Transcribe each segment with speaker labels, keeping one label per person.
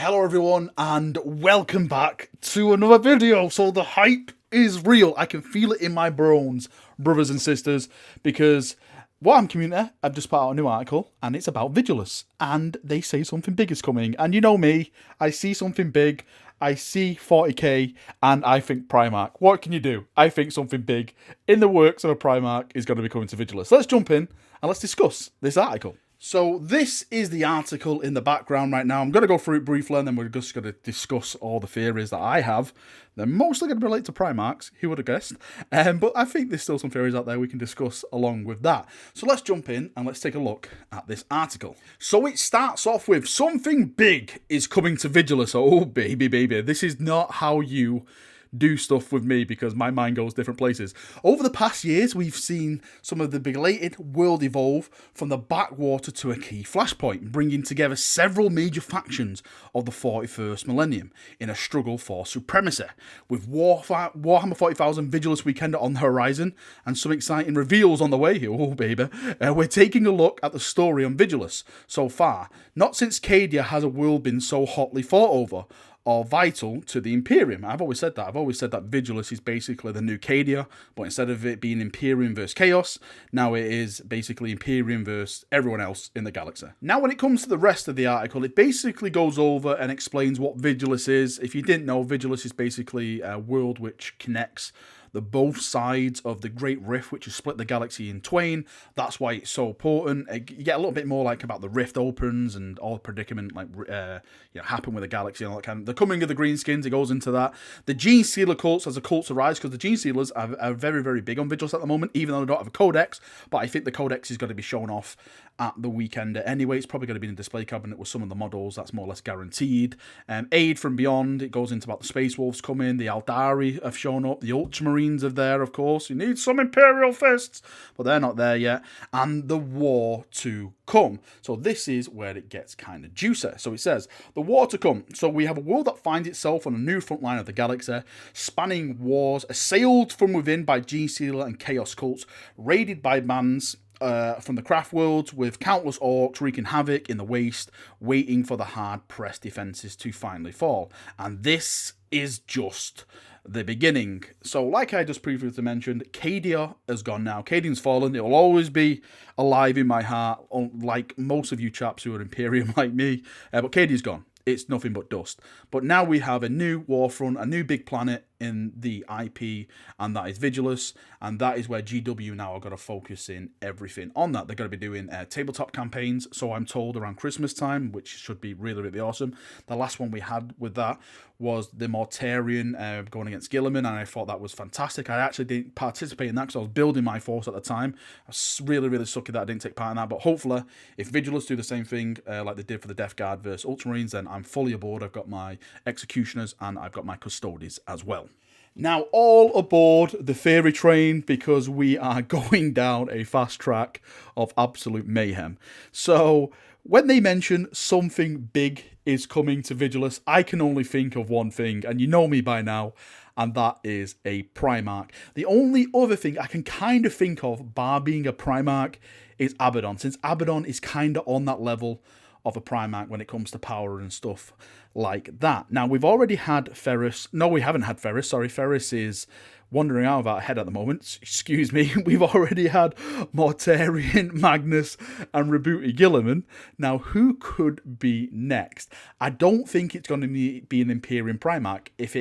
Speaker 1: Hello everyone and welcome back to another video. So the hype is real. I can feel it in my bones, brothers and sisters, because Warhammer community have just put out a new article and it's about Vigilus and they say something big is coming. And you know me, I see something big, I see 40k and I think Primarch. What can you do? I think something big in the works of a Primarch is going to be coming to Vigilus. Let's jump in and let's discuss this article. So this is the article in the background right now. I'm going to go through it briefly and then we're just going to discuss all the theories that I have. They're mostly going to relate to Primarchs, who would have guessed? But I think there's still some theories out there we can discuss along with that. So let's jump in and let's take a look at this article. So it starts off with something big is coming to Vigilus. Oh baby, baby. This is not how you do stuff with me because my mind goes different places. Over the past years, we've seen some of the belated world evolve from the backwater to a key flashpoint, bringing together several major factions of the 41st millennium in a struggle for supremacy. With Warhammer 40,000 Vigilus Weekender on the horizon and some exciting reveals on the way here, oh baby, we're taking a look at the story on Vigilus so far. Not since Cadia has a world been so hotly fought over or vital to the Imperium. I've always said that. I've always said that Vigilus is basically the new Cadia, but instead of it being Imperium versus Chaos, now it is basically Imperium versus everyone else in the galaxy. Now, when it comes to the rest of the article, it basically goes over and explains what Vigilus is. If you didn't know, Vigilus is basically a world which connects the both sides of the Great Rift, which has split the galaxy in twain. That's why it's so important. You get a little bit more like about the Rift opens and all the predicament like happen with the galaxy and all that kind of. The coming of the Greenskins, it goes into that. The Gene Stealer cults as a cult to rise, because the Gene Stealers are very, very big on Vigilus at the moment, even though they don't have a codex. But I think the codex is going to be shown off at the Weekender anyway. It's probably going to be in a display cabinet with some of the models. That's more or less guaranteed. Aid from Beyond, it goes into about the Space Wolves coming. The Aldari have shown up. The Ultramarines are there, of course. You need some Imperial fists, but they're not there yet. And the war to come. So this is where it gets kind of juicy. So it says, the war to come. So we have a world that finds itself on a new front line of the galaxy, spanning wars, assailed from within by Gene Stealer and Chaos cults, raided by bands from the craft worlds with countless orcs wreaking havoc in the waste, waiting for the hard-pressed defenses to finally fall. And this is just the beginning. So like I just previously mentioned, Cadia has gone now. Cadian's fallen. It will always be alive in my heart, like most of you chaps who are Imperium like me. But Cadia's gone. It's nothing but dust. But now we have a new warfront, a new big planet in the IP, and that is Vigilus, and that is where GW now are going to focus in everything on that. They're going to be doing tabletop campaigns, so I'm told, around Christmas time, which should be really, really awesome. The last one we had with that was the Mortarian going against Gilliman, and I thought that was fantastic. I actually didn't participate in that because I was building my force at the time. I was really, really sucky that I didn't take part in that, but hopefully, if Vigilus do the same thing like they did for the Death Guard versus Ultramarines, then I'm fully aboard. I've got my Executioners and I've got my Custodes as well. Now, all aboard the theory train, because we are going down a fast track of absolute mayhem. So, when they mention something big is coming to Vigilus, I can only think of one thing, and you know me by now, and that is a Primarch. The only other thing I can kind of think of, bar being a Primarch, is Abaddon, since Abaddon is kind of on that level of a Primarch when it comes to power and stuff like that. Now, we've already had Ferris. No, we haven't had Ferris. Sorry, Ferris is wandering out of our head at the moment. Excuse me. We've already had Mortarian, Magnus, and Rebuti Gilliman. Now, who could be next? I don't think it's going to be an Imperium Primarch. If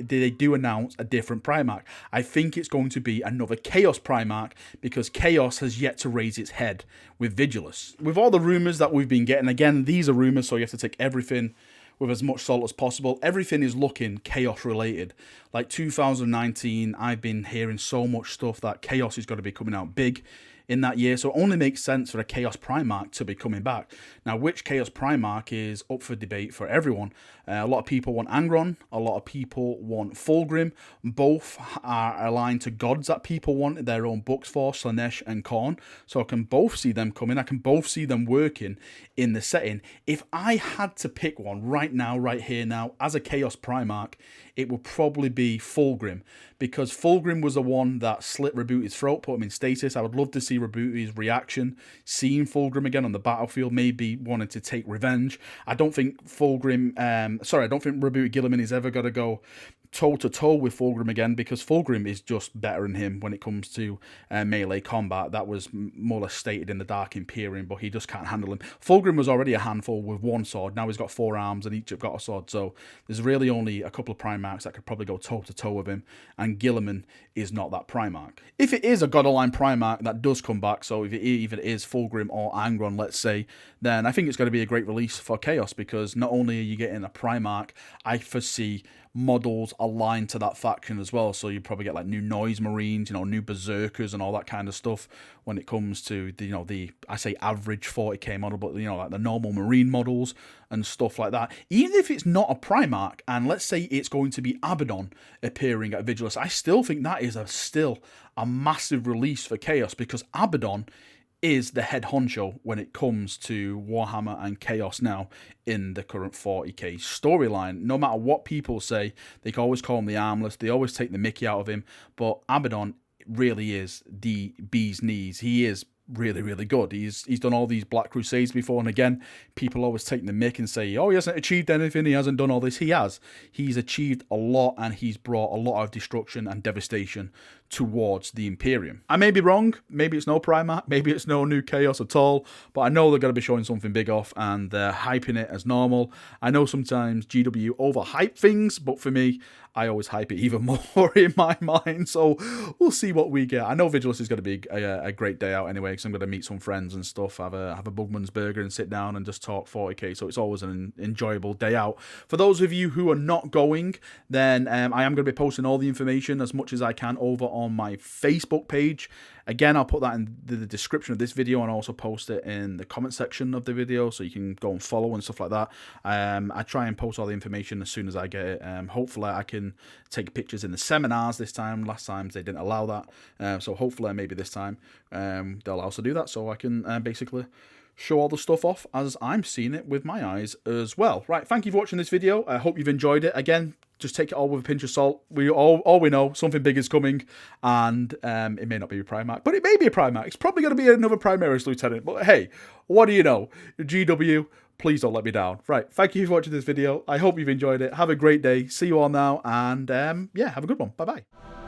Speaker 1: they do announce a different Primarch, I think it's going to be another Chaos Primarch, because Chaos has yet to raise its head with Vigilus. With all the rumours that we've been getting, again, these are rumours, so you have to take everything with as much salt as possible. Everything is looking Chaos related. Like 2019, I've been hearing so much stuff that Chaos is going to be coming out big in that year, so it only makes sense for a Chaos Primarch to be coming back. Now, which Chaos Primarch is up for debate for everyone. A lot of people want Angron, a lot of people want Fulgrim. Both are aligned to gods that people want their own books for, Slanesh and Khorne. So I can both see them coming. I can both see them working in the setting. If I had to pick one right now, right here now, as a Chaos Primarch, it would probably be Fulgrim, because Fulgrim was the one that slit Rebuti's throat, put him in stasis. I would love to see Rabuti's reaction, seeing Fulgrim again on the battlefield, maybe wanting to take revenge. I don't think Rabuti Guilliman is ever going to go toe-to-toe with Fulgrim again, because Fulgrim is just better than him when it comes to melee combat. That was more or less stated in the Dark Imperium, but he just can't handle him. Fulgrim was already a handful with one sword. Now he's got 4 arms and each have got a sword, so there's really only a couple of Primarchs that could probably go toe-to-toe with him, and Guilliman is not that Primarch. If it is a God-aligned Primarch that does come back, so if it even is Fulgrim or Angron, let's say, then I think it's going to be a great release for Chaos, because not only are you getting a Primarch, I foresee models aligned to that faction as well. So you probably get like new Noise Marines, new Berserkers and all that kind of stuff when it comes to the I say average 40k model, but like the normal Marine models and stuff like that. Even if it's not a Primarch, and let's say it's going to be Abaddon appearing at Vigilus, I still think that is still a massive release for Chaos, because Abaddon is the head honcho when it comes to Warhammer and Chaos now in the current 40k storyline. No matter what people say, they can always call him the Armless, they always take the mickey out of him, but Abaddon really is the bee's knees. He is really, really good. He's done all these Black Crusades before, and again, people always take the mick and say, oh, he hasn't achieved anything, he hasn't done all this. He has. He's achieved a lot, and he's brought a lot of destruction and devastation towards the Imperium. I may be wrong, maybe it's no Primarch, maybe it's no new Chaos at all, but I know they're going to be showing something big off, and they're hyping it as normal. I know sometimes GW overhype things, but for me, I always hype it even more in my mind, so we'll see what we get. I know Vigilus is going to be a great day out anyway, because I'm going to meet some friends and stuff, have a Bugman's burger and sit down and just talk 40k, so it's always an enjoyable day out. For those of you who are not going, then I am going to be posting all the information as much as I can over on my Facebook page. Again, I'll put that in the description of this video, and also post it in the comment section of the video, so you can go and follow and stuff like that. I try and post all the information as soon as I get it. Hopefully I can take pictures in the seminars this time. Last time they didn't allow that, so hopefully maybe this time they'll allow us to do that, so I can basically show all the stuff off as I'm seeing it with my eyes as well. Right, thank you for watching this video. I hope you've enjoyed it. Again, just take it all with a pinch of salt. All we know, something big is coming, and it may not be a Primarch, but it may be a Primarch. It's probably going to be another Primaris Lieutenant, but hey, what do you know? GW, please don't let me down. Right, thank you for watching this video. I hope you've enjoyed it. Have a great day. See you all now, and yeah, have a good one. Bye-bye.